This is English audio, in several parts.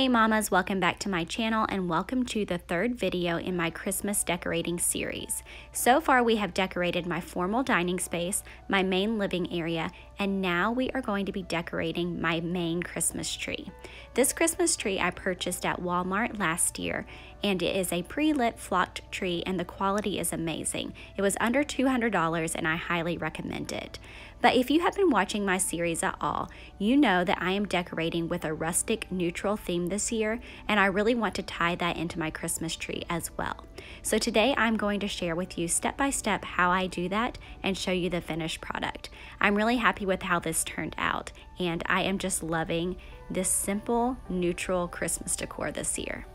Hey mamas, welcome back to my channel and welcome to the third video in my Christmas decorating series. So far we have decorated my formal dining space, my main living area, and now we are going to be decorating my main Christmas tree. This Christmas tree I purchased at Walmart last year, and it is a pre-lit flocked tree and the quality is amazing. It was under $200 and I highly recommend it. But if you have been watching my series at all, you know that I am decorating with a rustic neutral theme this year, and I really want to tie that into my Christmas tree as well. So today I'm going to share with you step by step how I do that and show you the finished product. I'm really happy with how this turned out, and I am just loving this simple, neutral Christmas decor this year.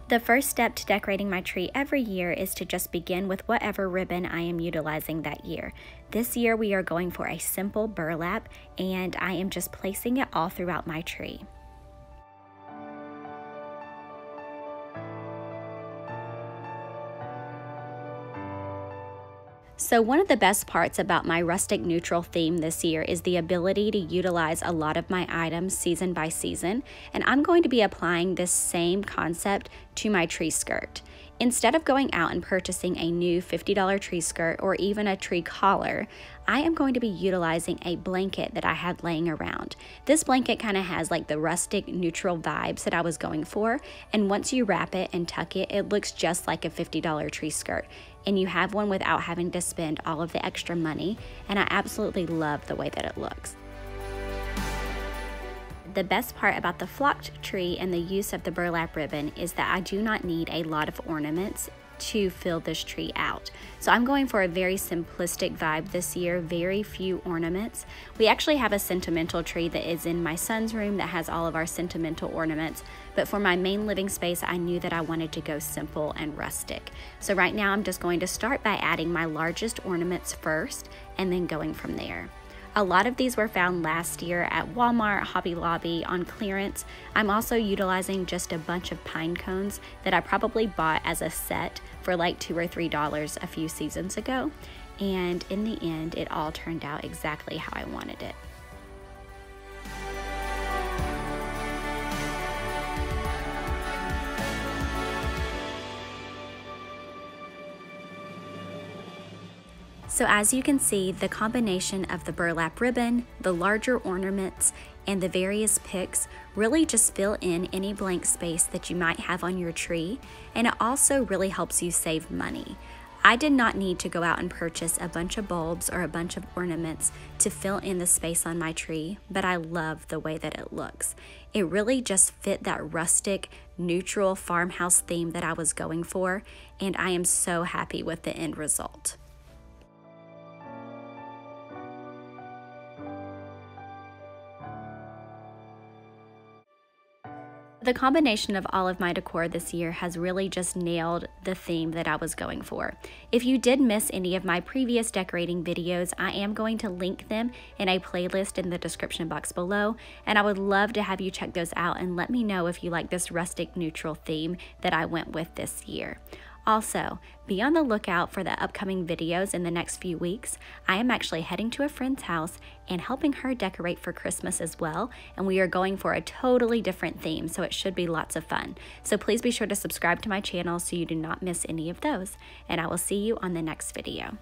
The first step to decorating my tree every year is to just begin with whatever ribbon I am utilizing that year. This year we are going for a simple burlap, and I am just placing it all throughout my tree. So one of the best parts about my rustic neutral theme this year is the ability to utilize a lot of my items season by season, and I'm going to be applying this same concept to my tree skirt. Instead of going out and purchasing a new $50 tree skirt or even a tree collar, I am going to be utilizing a blanket that I had laying around. This blanket kind of has like the rustic neutral vibes that I was going for, and once you wrap it and tuck it, it looks just like a $50 tree skirt. And you have one without having to spend all of the extra money, and I absolutely love the way that it looks. The best part about the flocked tree and the use of the burlap ribbon is that I do not need a lot of ornaments to fill this tree out. So I'm going for a very simplistic vibe this year, very few ornaments. We actually have a sentimental tree that is in my son's room that has all of our sentimental ornaments, but for my main living space, I knew that I wanted to go simple and rustic. So right now I'm just going to start by adding my largest ornaments first and then going from there. A lot of these were found last year at Walmart, Hobby Lobby on clearance. I'm also utilizing just a bunch of pine cones that I probably bought as a set for like $2 or $3 a few seasons ago. And in the end, it all turned out exactly how I wanted it. So as you can see, the combination of the burlap ribbon, the larger ornaments, and the various picks really just fill in any blank space that you might have on your tree, and it also really helps you save money. I did not need to go out and purchase a bunch of bulbs or a bunch of ornaments to fill in the space on my tree, but I love the way that it looks. It really just fit that rustic, neutral farmhouse theme that I was going for, and I am so happy with the end result. The combination of all of my decor this year has really just nailed the theme that I was going for. If you did miss any of my previous decorating videos, I am going to link them in a playlist in the description box below, and I would love to have you check those out and let me know if you like this rustic neutral theme that I went with this year. Also, be on the lookout for the upcoming videos in the next few weeks. I am actually heading to a friend's house and helping her decorate for Christmas as well, and we are going for a totally different theme, so it should be lots of fun. So please be sure to subscribe to my channel so you do not miss any of those, and I will see you on the next video.